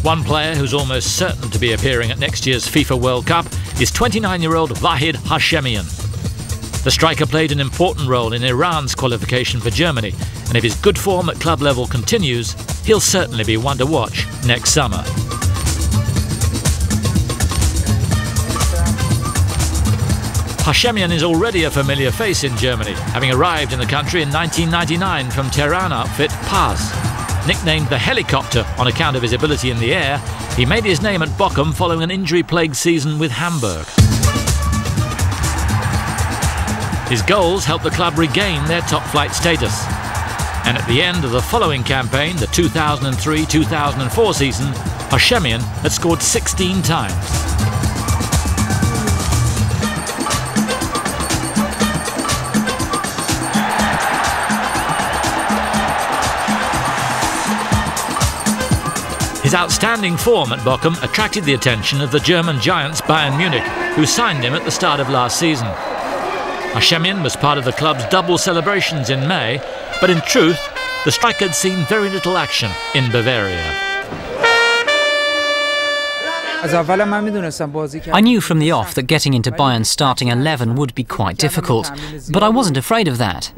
One player who's almost certain to be appearing at next year's FIFA World Cup is 29-year-old Vahid Hashemian. The striker played an important role in Iran's qualification for Germany, and if his good form at club level continues, he'll certainly be one to watch next summer. Hashemian is already a familiar face in Germany, having arrived in the country in 1999 from Tehran outfit Paz. Nicknamed the Helicopter on account of his ability in the air, he made his name at Bochum following an injury-plagued season with Hamburg. His goals helped the club regain their top-flight status. And at the end of the following campaign, the 2003-2004 season, Hashemian had scored 16 times. His outstanding form at Bochum attracted the attention of the German giants Bayern Munich, who signed him at the start of last season. Hashemian was part of the club's double celebrations in May, but in truth, the striker had seen very little action in Bavaria. I knew from the off that getting into Bayern's starting 11 would be quite difficult, but I wasn't afraid of that.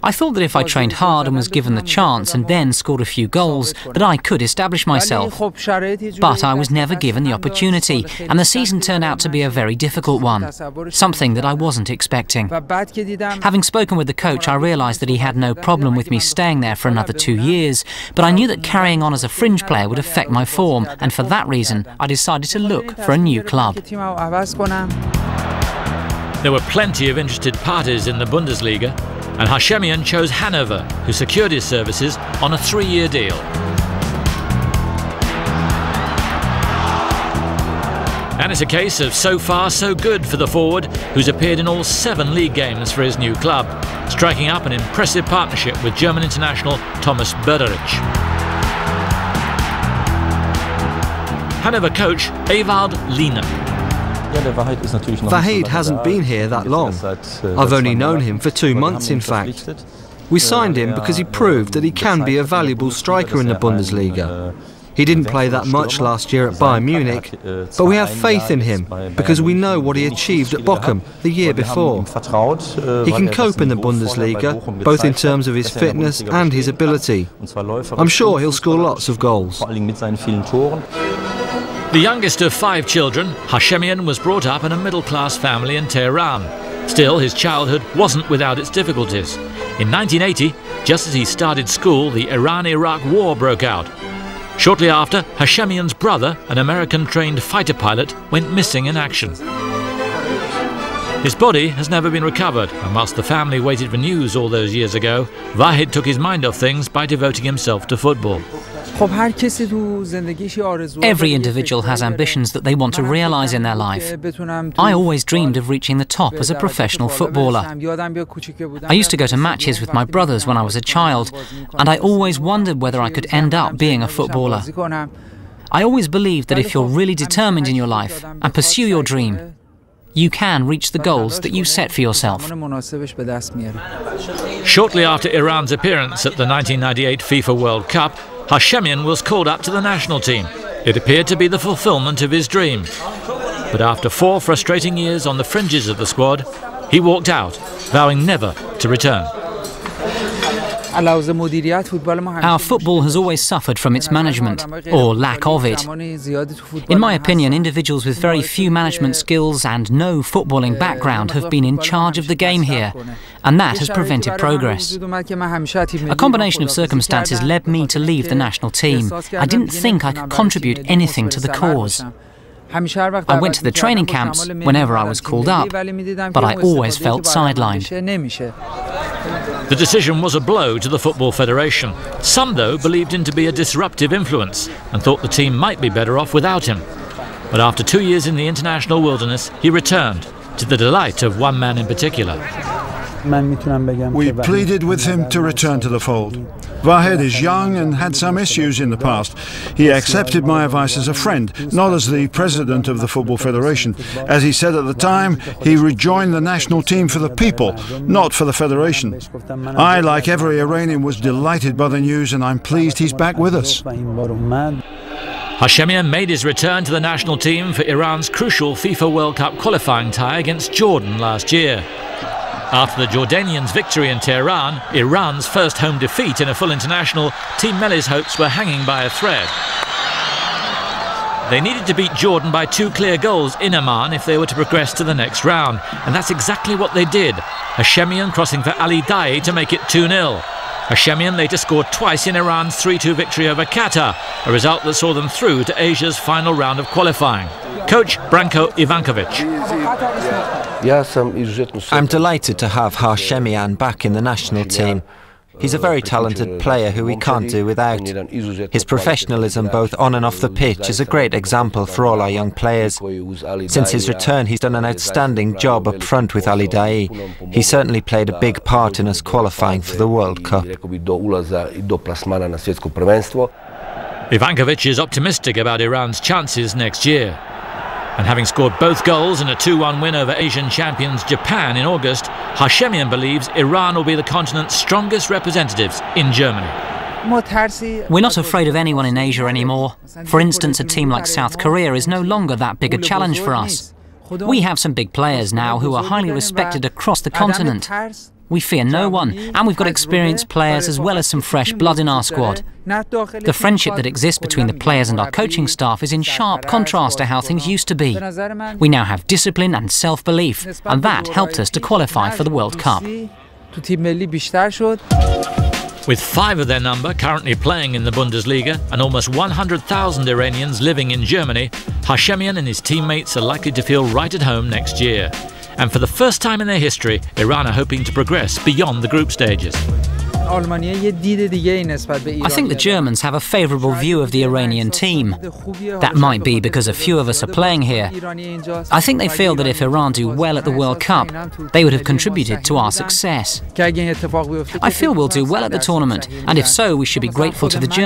I thought that if I trained hard and was given the chance and then scored a few goals, that I could establish myself. But I was never given the opportunity, and the season turned out to be a very difficult one, something that I wasn't expecting. Having spoken with the coach, I realised that he had no problem with me staying there for another 2 years, but I knew that carrying on as a fringe player would affect my form, and for that reason, I decided to look for a new club. There were plenty of interested parties in the Bundesliga, and Hashemian chose Hanover, who secured his services on a 3-year deal. And it's a case of so far so good for the forward, who's appeared in all 7 league games for his new club, striking up an impressive partnership with German international Thomas Börderich. Hanover coach Ewald Liene. Vahid hasn't been here that long. I've only known him for 2 months, in fact. We signed him because he proved that he can be a valuable striker in the Bundesliga. He didn't play that much last year at Bayern Munich, but we have faith in him because we know what he achieved at Bochum the year before. He can cope in the Bundesliga, both in terms of his fitness and his ability. I'm sure he'll score lots of goals. The youngest of 5 children, Hashemian was brought up in a middle-class family in Tehran. Still, his childhood wasn't without its difficulties. In 1980, just as he started school, the Iran-Iraq War broke out. Shortly after, Hashemian's brother, an American-trained fighter pilot, went missing in action. His body has never been recovered, and whilst the family waited for news all those years ago, Vahid took his mind off things by devoting himself to football. Every individual has ambitions that they want to realise in their life. I always dreamed of reaching the top as a professional footballer. I used to go to matches with my brothers when I was a child, and I always wondered whether I could end up being a footballer. I always believed that if you're really determined in your life and pursue your dream, you can reach the goals that you set for yourself. Shortly after Iran's appearance at the 1998 FIFA World Cup, Hashemian was called up to the national team. It appeared to be the fulfillment of his dream. But after 4 frustrating years on the fringes of the squad, he walked out, vowing never to return. Our football has always suffered from its management, or lack of it. In my opinion, individuals with very few management skills and no footballing background have been in charge of the game here, and that has prevented progress. A combination of circumstances led me to leave the national team. I didn't think I could contribute anything to the cause. I went to the training camps whenever I was called up, but I always felt sidelined. The decision was a blow to the Football Federation. Some, though, believed him to be a disruptive influence and thought the team might be better off without him. But after 2 years in the international wilderness, he returned, to the delight of one man in particular. We pleaded with him to return to the fold. Vahid is young and had some issues in the past. He accepted my advice as a friend, not as the president of the Football Federation. As he said at the time, he rejoined the national team for the people, not for the federation. I, like every Iranian, was delighted by the news, and I'm pleased he's back with us. Hashemian made his return to the national team for Iran's crucial FIFA World Cup qualifying tie against Jordan last year. After the Jordanians' victory in Tehran, Iran's first home defeat in a full international, Team Melli's hopes were hanging by a thread. They needed to beat Jordan by 2 clear goals in Amman if they were to progress to the next round, and that's exactly what they did. Hashemian crossing for Ali Daei to make it 2-0. Hashemian later scored twice in Iran's 3-2 victory over Qatar, a result that saw them through to Asia's final round of qualifying. Coach Branko Ivankovic. I'm delighted to have Hashemian back in the national team. He's a very talented player who we can't do without. His professionalism both on and off the pitch is a great example for all our young players. Since his return, he's done an outstanding job up front with Ali Daei. He certainly played a big part in us qualifying for the World Cup. Ivankovic is optimistic about Iran's chances next year. And having scored both goals in a 2-1 win over Asian champions Japan in August, Hashemian believes Iran will be the continent's strongest representatives in Germany. We're not afraid of anyone in Asia anymore. For instance, a team like South Korea is no longer that big a challenge for us. We have some big players now who are highly respected across the continent. We fear no one, and we've got experienced players as well as some fresh blood in our squad. The friendship that exists between the players and our coaching staff is in sharp contrast to how things used to be. We now have discipline and self-belief, and that helped us to qualify for the World Cup. With 5 of their number currently playing in the Bundesliga and almost 100,000 Iranians living in Germany, Hashemian and his teammates are likely to feel right at home next year. And for the first time in their history, Iran are hoping to progress beyond the group stages. I think the Germans have a favourable view of the Iranian team. That might be because a few of us are playing here. I think they feel that if Iran do well at the World Cup, they would have contributed to our success. I feel we'll do well at the tournament, and if so, we should be grateful to the Germans.